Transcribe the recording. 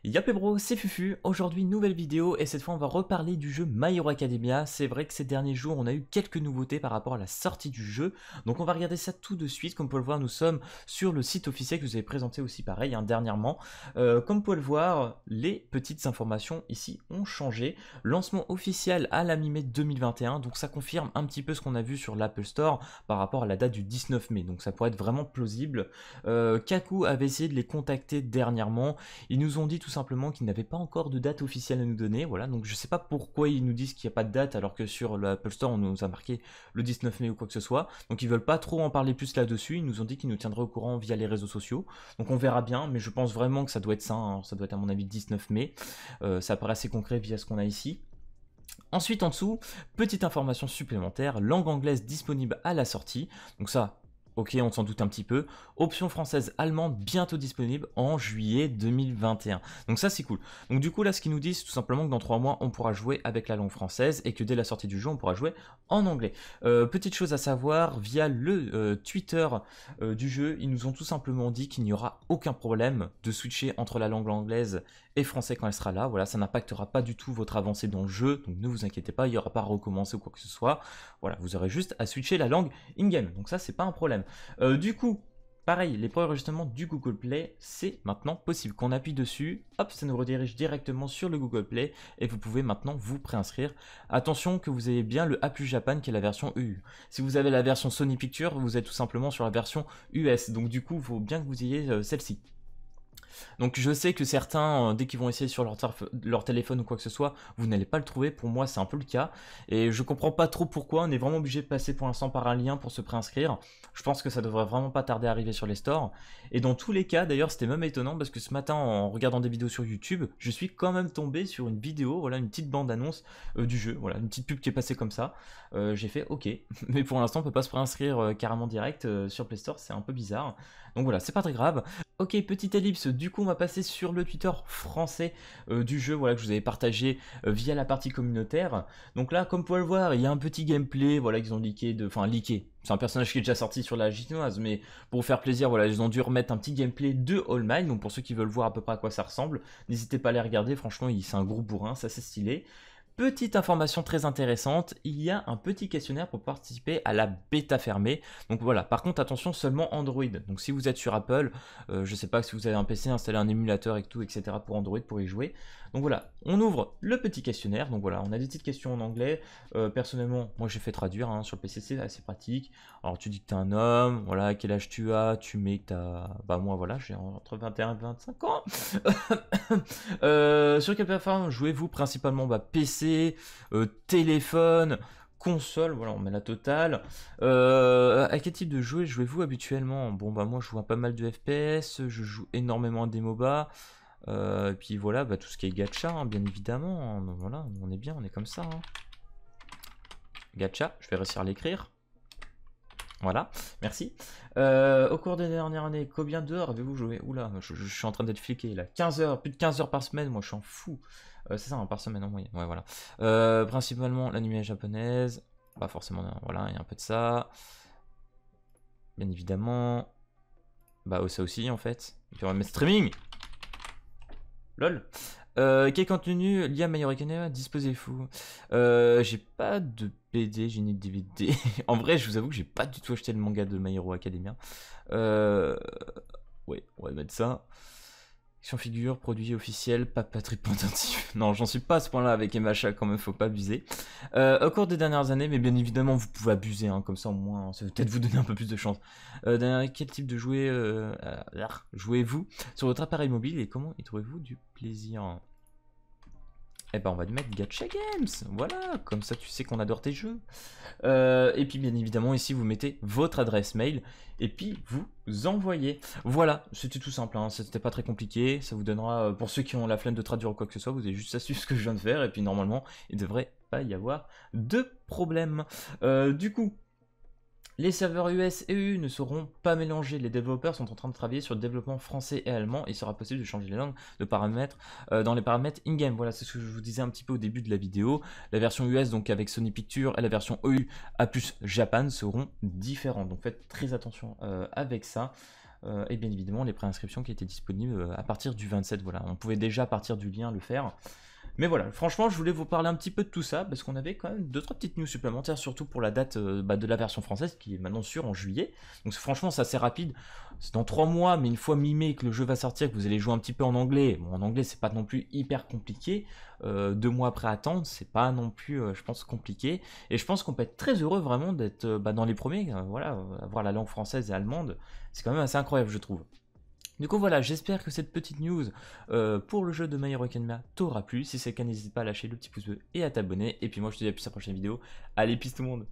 Yap les bros, c'est Fufu. Aujourd'hui, nouvelle vidéo et cette fois on va reparler du jeu My Hero Academia. C'est vrai que ces derniers jours on a eu quelques nouveautés par rapport à la sortie du jeu, donc on va regarder ça tout de suite. Comme vous pouvez le voir, nous sommes sur le site officiel que je vous avez présenté aussi pareil dernièrement. Comme vous pouvez le voir, les petites informations ici ont changé. Lancement officiel à la mi-mai 2021, donc ça confirme un petit peu ce qu'on a vu sur l'Apple Store par rapport à la date du 19 mai, donc ça pourrait être vraiment plausible. Kaku avait essayé de les contacter dernièrement. Ils nous ont dit tout simplement qu'ils n'avaient pas encore de date officielle à nous donner, voilà, donc je sais pas pourquoi ils nous disent qu'il n'y a pas de date alors que sur l'Apple Store on nous a marqué le 19 mai ou quoi que ce soit, donc ils veulent pas trop en parler plus là-dessus. Ils nous ont dit qu'ils nous tiendraient au courant via les réseaux sociaux, donc on verra bien, mais je pense vraiment que ça doit être ça, hein. Ça doit être à mon avis 19 mai, ça paraît assez concret via ce qu'on a ici. Ensuite en dessous, petite information supplémentaire, langue anglaise disponible à la sortie, donc ça, ok, on s'en doute un petit peu. Option française-allemande bientôt disponible en juillet 2021. Donc ça c'est cool. Donc du coup là ce qu'ils nous disent c'est tout simplement que dans 3 mois on pourra jouer avec la langue française et que dès la sortie du jeu on pourra jouer en anglais. Petite chose à savoir, via le Twitter du jeu, ils nous ont tout simplement dit qu'il n'y aura aucun problème de switcher entre la langue anglaise et français quand elle sera là. Voilà, ça n'impactera pas du tout votre avancée dans le jeu, donc ne vous inquiétez pas, il n'y aura pas à recommencer ou quoi que ce soit. Voilà, vous aurez juste à switcher la langue in-game, donc ça c'est pas un problème. Du coup, pareil, les préenregistrements du Google Play, c'est maintenant possible. Qu'on appuie dessus, hop, ça nous redirige directement sur le Google Play et vous pouvez maintenant vous préinscrire. Attention que vous ayez bien le A+ Japan qui est la version EU. Si vous avez la version Sony Pictures, vous êtes tout simplement sur la version US. Donc du coup, il faut bien que vous ayez celle-ci. Donc je sais que certains, dès qu'ils vont essayer sur leur téléphone ou quoi que ce soit, vous n'allez pas le trouver. Pour moi c'est un peu le cas, et je comprends pas trop pourquoi. On est vraiment obligé de passer pour l'instant par un lien pour se préinscrire. Je pense que ça devrait vraiment pas tarder à arriver sur les stores. Et dans tous les cas, d'ailleurs c'était même étonnant, parce que ce matin en regardant des vidéos sur YouTube, je suis quand même tombé sur une vidéo, voilà, une petite bande annonce du jeu, voilà, une petite pub qui est passée comme ça. J'ai fait ok, mais pour l'instant on peut pas se préinscrire carrément direct sur Play Store, c'est un peu bizarre. Donc voilà, c'est pas très grave. Ok, petite ellipse, du coup on va passer sur le Twitter français du jeu, voilà, que je vous avais partagé via la partie communautaire. Donc là, comme vous pouvez le voir, il y a un petit gameplay, voilà, qu'ils ont leaké, enfin leaké, c'est un personnage qui est déjà sorti sur la chinoise, mais pour vous faire plaisir, voilà, ils ont dû remettre un petit gameplay de All Might. Donc pour ceux qui veulent voir à peu près à quoi ça ressemble, n'hésitez pas à les regarder, franchement c'est un gros bourrin, ça c'est stylé. Petite information très intéressante, il y a un petit questionnaire pour participer à la bêta fermée. Donc voilà, par contre attention, seulement Android. Donc si vous êtes sur Apple, je sais pas si vous avez un PC, installer un émulateur et tout, etc. pour Android pour y jouer. Donc voilà, on ouvre le petit questionnaire. Donc voilà, on a des petites questions en anglais. Personnellement, moi j'ai fait traduire sur le PC, c'est assez pratique. Alors tu dis que t'es un homme, voilà, quel âge tu as, tu mets que t'as... Bah moi voilà, j'ai entre 21 et 25 ans. Sur quelle plateforme jouez-vous principalement? Bah PC, téléphone, console, voilà, on met la totale. À quel type de jeu jouez-vous habituellement? Bon bah moi je joue à pas mal de FPS, je joue énormément à des MOBA. Et puis voilà, bah, tout ce qui est gacha, hein, bien évidemment. Hein, voilà, on est bien, on est comme ça. Hein. Gacha, je vais réussir à l'écrire. Voilà, merci. Au cours des dernières années, combien d'heures avez-vous joué? Oula, je suis en train d'être fliqué là. 15 heures, plus de 15 heures par semaine, moi je suis en fou. C'est ça, hein, par semaine en moyenne, ouais voilà. Principalement l'anime japonaise, pas forcément, voilà, il y a un peu de ça. Bien évidemment. Bah ça aussi en fait. Et puis on va mettre streaming. LOL. Quel contenu lié à My Hero Academia disposez-vous? J'ai pas de BD, j'ai ni de DVD. En vrai, je vous avoue que j'ai pas du tout acheté le manga de My Hero Academia. Ouais, on va mettre ça. Action figure, produit officiel, papeterie pendatif. Non, j'en suis pas à ce point-là avec MHA quand même, faut pas abuser. Au cours des dernières années, mais bien évidemment, vous pouvez abuser, hein, comme ça au moins, ça va peut-être vous donner un peu plus de chance. Quel type de jouet jouez-vous sur votre appareil mobile et comment y trouvez-vous du plaisir? Eh ben on va lui mettre Gacha Games, voilà, comme ça tu sais qu'on adore tes jeux. Et puis bien évidemment ici vous mettez votre adresse mail et puis vous envoyez. Voilà, c'était tout simple, hein, c'était pas très compliqué, ça vous donnera, pour ceux qui ont la flemme de traduire ou quoi que ce soit, vous avez juste à suivre ce que je viens de faire et puis normalement il devrait pas y avoir de problème. Du coup, les serveurs US et EU ne seront pas mélangés. Les développeurs sont en train de travailler sur le développement français et allemand. Il sera possible de changer les langues de paramètres dans les paramètres in-game. Voilà, c'est ce que je vous disais un petit peu au début de la vidéo. La version US, donc avec Sony Pictures, et la version EU A+ Japan seront différentes. Donc faites très attention avec ça. et bien évidemment les préinscriptions qui étaient disponibles à partir du 27. Voilà, on pouvait déjà à partir du lien le faire. Mais voilà, franchement, je voulais vous parler un petit peu de tout ça, parce qu'on avait quand même 2-3 petites news supplémentaires, surtout pour la date de la version française, qui est maintenant sûre en juillet. Donc franchement, c'est assez rapide. C'est dans 3 mois, mais une fois mi-mai que le jeu va sortir, que vous allez jouer un petit peu en anglais. Bon, en anglais, c'est pas non plus hyper compliqué. 2 mois après attendre, c'est pas non plus, je pense, compliqué. Et je pense qu'on peut être très heureux vraiment d'être dans les premiers. Voilà, avoir la langue française et allemande, c'est quand même assez incroyable, je trouve. Du coup voilà, j'espère que cette petite news pour le jeu de My Hero Academia t'aura plu. Si c'est le cas, n'hésite pas à lâcher le petit pouce bleu et à t'abonner. Et puis moi je te dis à plus à la prochaine vidéo. Allez, peace tout le monde!